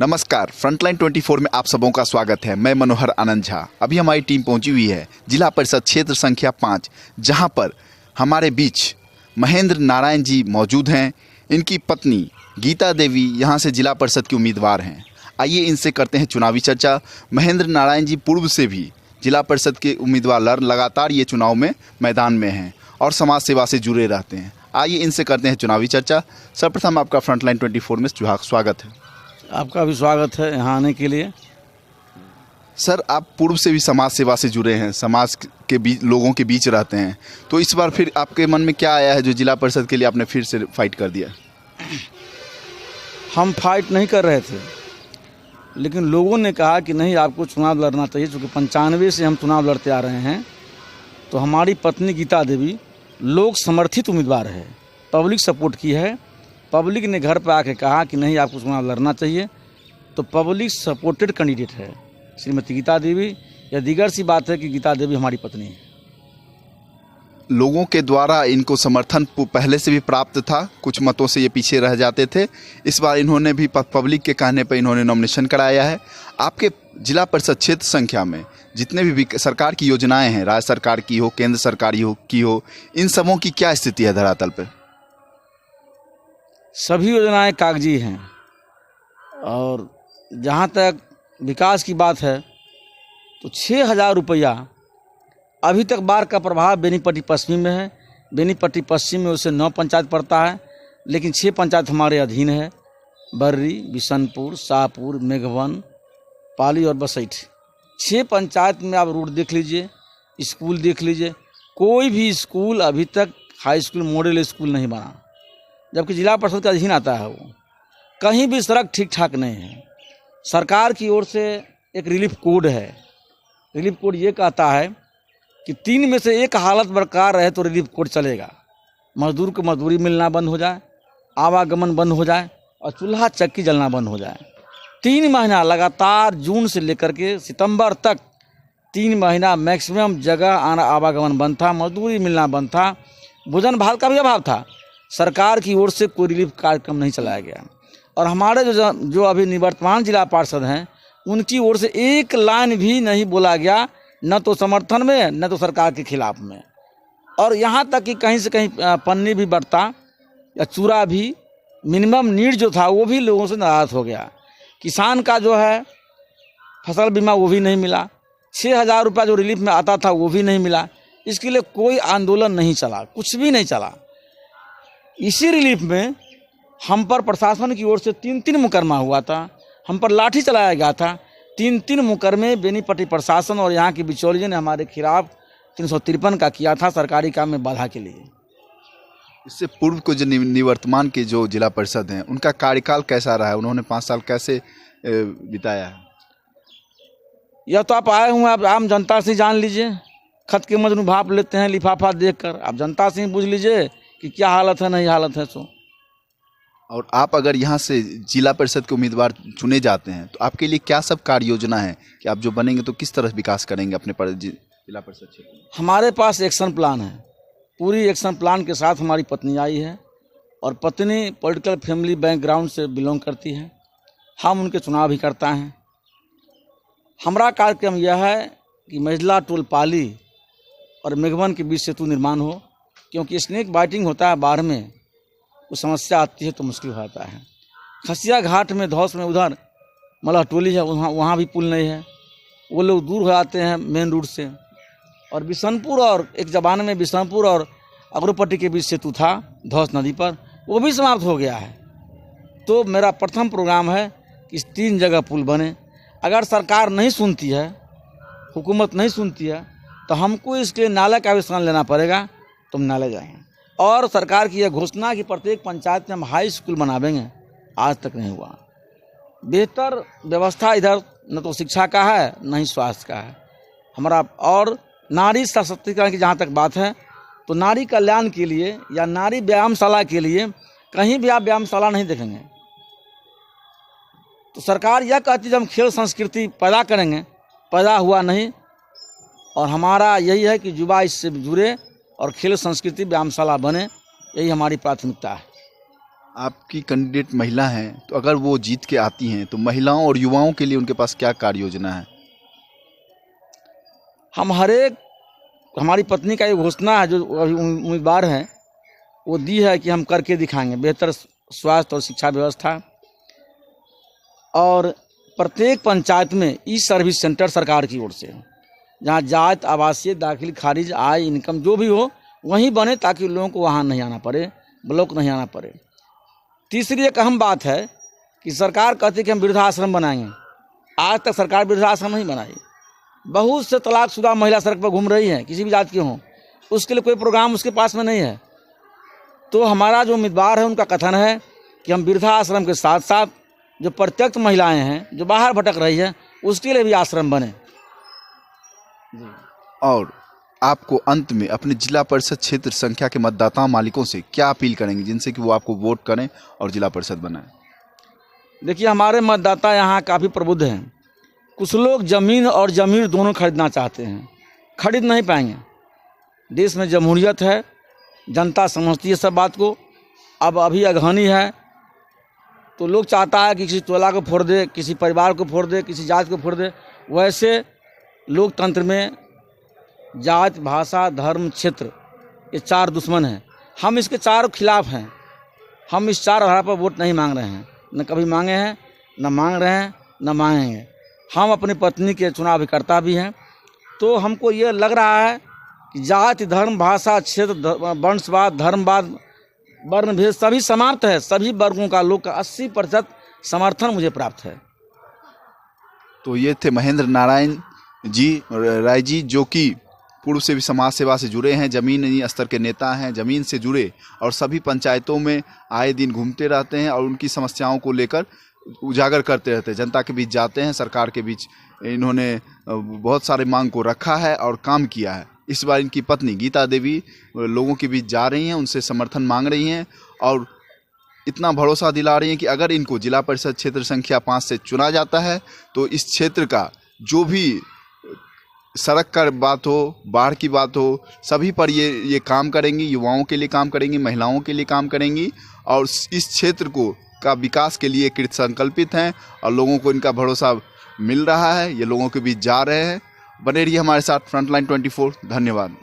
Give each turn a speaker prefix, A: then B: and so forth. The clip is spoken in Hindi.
A: नमस्कार, फ्रंटलाइन 24 में आप सबों का स्वागत है। मैं मनोहर आनंद झा। अभी हमारी टीम पहुंची हुई है जिला परिषद क्षेत्र संख्या 5, जहां पर हमारे बीच महेंद्र नारायण जी मौजूद हैं। इनकी पत्नी गीता देवी यहां से जिला परिषद की उम्मीदवार हैं। आइए इनसे करते हैं चुनावी चर्चा। महेंद्र नारायण जी पूर्व से भी जिला परिषद के उम्मीदवार लगातार ये चुनाव में मैदान में हैं और समाज सेवा से जुड़े रहते हैं। आइए इनसे करते हैं चुनावी चर्चा। सर्वप्रथम आपका फ्रंटलाइन 24 में स्वागत है।
B: आपका भी स्वागत है यहाँ आने के लिए।
A: सर, आप पूर्व से भी समाज सेवा से जुड़े हैं, समाज के बीच लोगों के बीच रहते हैं, तो इस बार फिर आपके मन में क्या आया है जो जिला परिषद के लिए आपने फिर से फाइट कर दिया?
B: हम फाइट नहीं कर रहे थे, लेकिन लोगों ने कहा कि नहीं, आपको चुनाव लड़ना चाहिए। चूँकि 95 से हम चुनाव लड़ते आ रहे हैं, तो हमारी पत्नी गीता देवी लोक समर्थित उम्मीदवार है, पब्लिक सपोर्ट की है। पब्लिक ने घर पर आके कहा कि नहीं, आपको चुनाव लड़ना चाहिए, तो पब्लिक सपोर्टेड कैंडिडेट है श्रीमती गीता देवी। यह दीगर सी बात है कि गीता देवी हमारी पत्नी है।
A: लोगों के द्वारा इनको समर्थन पहले से भी प्राप्त था, कुछ मतों से ये पीछे रह जाते थे। इस बार इन्होंने भी पब्लिक के कहने पर इन्होंने नॉमिनेशन कराया है। आपके जिला परिषद क्षेत्र संख्या में जितने भी सरकार की योजनाएं हैं, राज्य सरकार की हो, केंद्र सरकार की हो, इन सबों की क्या स्थिति है धरातल पर?
B: सभी योजनाएं कागजी हैं, और जहाँ तक विकास की बात है तो 6,000 रुपया अभी तक बाढ़ का प्रभाव बेनीपट्टी पश्चिम में है। बेनीपट्टी पश्चिम में उसे 9 पंचायत पड़ता है, लेकिन 6 पंचायत हमारे अधीन है। बर्री, बिशनपुर, शाहपुर, मेघवन, पाली और बसैठ। 6 पंचायत में आप रोड देख लीजिए, स्कूल देख लीजिए, कोई भी स्कूल अभी तक हाई स्कूल मॉडल स्कूल नहीं बना, जबकि जिला परिषद का अधीन आता है। वो कहीं भी सड़क ठीक ठाक नहीं है। सरकार की ओर से एक रिलीफ कोड है। रिलीफ कोड ये कहता है कि 3 में से 1 हालत बरकरार रहे तो रिलीफ कोड चलेगा। मजदूर को मजदूरी मिलना बंद हो जाए, आवागमन बंद हो जाए और चूल्हा चक्की जलना बंद हो जाए। 3 महीना लगातार जून से लेकर के सितंबर तक 3 महीना मैक्सिमम जगह आवागमन बंद था, मजदूरी मिलना बंद था, भोजन भात का भी अभाव था। सरकार की ओर से कोई रिलीफ कार्यक्रम नहीं चलाया गया। और हमारे जो अभी निवर्तमान जिला पार्षद हैं, उनकी ओर से 1 लाइन भी नहीं बोला गया, न तो समर्थन में न तो सरकार के खिलाफ में। और यहाँ तक कि कहीं से कहीं पन्नी भी बढ़ता या चूरा भी, मिनिमम नीड जो था वो भी लोगों से नाराज हो गया। किसान का जो है फसल बीमा वो भी नहीं मिला, 6,000 रुपया जो रिलीफ में आता था वो भी नहीं मिला। इसके लिए कोई आंदोलन नहीं चला, कुछ भी नहीं चला। इसी रिलीफ में हम पर प्रशासन की ओर से 3 मुकदमा हुआ था, हम पर लाठी चलाया गया था। 3 मुकदमे बेनीपट्टी प्रशासन और यहाँ के बिचौलियों ने हमारे खिलाफ 353 का किया था, सरकारी काम में बाधा के लिए।
A: इससे पूर्व को जो निवर्तमान के जो जिला परिषद हैं, उनका कार्यकाल कैसा रहा है? उन्होंने 5 साल कैसे बिताया है?
B: यह तो आप आए हुए, आप आम जनता से जान लीजिए। खत के मजनू भाप लेते हैं लिफाफा देखकर। आप जनता से ही पूछ लीजिए कि क्या हालत है, नहीं हालत है। सो
A: और आप अगर यहाँ से जिला परिषद के उम्मीदवार चुने जाते हैं तो आपके लिए क्या सब कार्य योजना है कि आप जो बनेंगे तो किस तरह विकास करेंगे अपने जिला परिषद क्षेत्र में?
B: हमारे पास एक्शन प्लान है। पूरी एक्शन प्लान के साथ हमारी पत्नी आई है, और पत्नी पॉलिटिकल फैमिली बैकग्राउंड से बिलोंग करती है। हम उनके चुनाव भी करता है। हमारा कार्यक्रम यह है कि मझिला टोल पाली और मेघवन के बीच सेतु निर्माण हो, क्योंकि स्नेक बाइटिंग होता है बाढ़ में, वो समस्या आती है तो मुश्किल हो जाता है। खसिया घाट में धौस में उधर मलह टोली है, वहाँ भी पुल नहीं है, वो लोग दूर हो जाते हैं मेन रूट से। और बिशनपुर, और एक ज़माने में बिशनपुर और अगरोपट्टी के बीच सेतु था धौस नदी पर, वो भी समाप्त हो गया है। तो मेरा प्रथम प्रोग्राम है कि इस 3 जगह पुल बने। अगर सरकार नहीं सुनती है, हुकूमत नहीं सुनती है, तो हमको इसके लिए नाले का आविष्कार लेना पड़ेगा। तो हम नाले जाएंगे। और सरकार की यह घोषणा कि प्रत्येक पंचायत में हम हाई स्कूल बनावेंगे, आज तक नहीं हुआ। बेहतर व्यवस्था इधर न तो शिक्षा का है न ही स्वास्थ्य का है हमारा। और नारी सशक्तिकरण की जहाँ तक बात है, तो नारी कल्याण के लिए या नारी व्यायामशाला के लिए कहीं भी आप व्यायामशाला नहीं देखेंगे। तो सरकार यह कहती है हम खेल संस्कृति पैदा करेंगे, पैदा हुआ नहीं। और हमारा यही है कि युवा इससे जुड़े और खेल संस्कृति व्यायामशाला बने, यही हमारी प्राथमिकता है।
A: आपकी कैंडिडेट महिला हैं, तो अगर वो जीत के आती हैं तो महिलाओं और युवाओं के लिए उनके पास क्या कार्य योजना है?
B: हम हमारी पत्नी का ये घोषणा है जो अभी उम्मीदवार हैं वो दी है कि हम करके दिखाएंगे बेहतर स्वास्थ्य और शिक्षा व्यवस्था, और प्रत्येक पंचायत में ई सर्विस सेंटर सरकार की ओर से, जहाँ जात, आवासीय, दाखिल, खारिज, आय, इनकम जो भी हो वहीं बने, ताकि लोगों को वहाँ नहीं आना पड़े, ब्लॉक नहीं आना पड़े। तीसरी एक अहम बात है कि सरकार कहती है कि हम वृद्धाश्रम बनाएंगे। आज तक सरकार वृद्धाश्रम नहीं बनाई। बहुत से तलाकशुदा महिला सड़क पर घूम रही हैं, किसी भी जात की हों, उसके लिए कोई प्रोग्राम उसके पास में नहीं है। तो हमारा जो उम्मीदवार है उनका कथन है कि हम वृद्धाश्रम के साथ साथ जो प्रत्यक्ष महिलाएं हैं जो बाहर भटक रही है उसके लिए भी आश्रम बने।
A: और आपको अंत में अपने जिला परिषद क्षेत्र संख्या के मतदाता मालिकों से क्या अपील करेंगे जिनसे कि वो आपको वोट करें और जिला परिषद बनाएं?
B: देखिए, हमारे मतदाता यहाँ काफ़ी प्रबुद्ध हैं। कुछ लोग ज़मीन और ज़मीर दोनों खरीदना चाहते हैं, खरीद नहीं पाएंगे। देश में जमहूरियत है, जनता समझती है सब बात को। अब अभी अगहनी है तो लोग चाहता है कि किसी टोला को फोड़ दे, किसी परिवार को फोड़ दे, किसी जात को फोड़ दे। वैसे लोकतंत्र में जात, भाषा, धर्म, क्षेत्र ये चार दुश्मन हैं। हम इसके चारों खिलाफ हैं। हम इस चार आधार पर वोट नहीं मांग रहे हैं, न कभी मांगे हैं, न मांग रहे हैं, न मांगेंगे। हम अपनी पत्नी के चुनाव अभिकर्ता भी हैं। तो हमको ये लग रहा है कि जाति, धर्म, भाषा, क्षेत्र, वंशवाद, धर्मवाद, वर्णभेद सभी समाप्त है। सभी वर्गों का लोग का 80% समर्थन मुझे प्राप्त है।
A: तो ये थे महेंद्र नारायण जी राय जी, जो कि पूर्व से भी समाज सेवा से जुड़े हैं, ज़मीनी स्तर के नेता हैं, ज़मीन से जुड़े, और सभी पंचायतों में आए दिन घूमते रहते हैं और उनकी समस्याओं को लेकर उजागर करते रहते हैं। जनता के बीच जाते हैं, सरकार के बीच इन्होंने बहुत सारे मांग को रखा है और काम किया है। इस बार इनकी पत्नी गीता देवी लोगों के बीच जा रही हैं, उनसे समर्थन मांग रही हैं और इतना भरोसा दिला रही हैं कि अगर इनको जिला परिषद क्षेत्र संख्या 5 से चुना जाता है तो इस क्षेत्र का जो भी सड़क का बात हो, बाढ़ की बात हो, सभी पर ये काम करेंगी। युवाओं के लिए काम करेंगी, महिलाओं के लिए काम करेंगी और इस क्षेत्र को का विकास के लिए कृत संकल्पित हैं और लोगों को इनका भरोसा मिल रहा है। ये लोगों के बीच जा रहे हैं। बने रहिए हमारे साथ फ्रंटलाइन 24। धन्यवाद।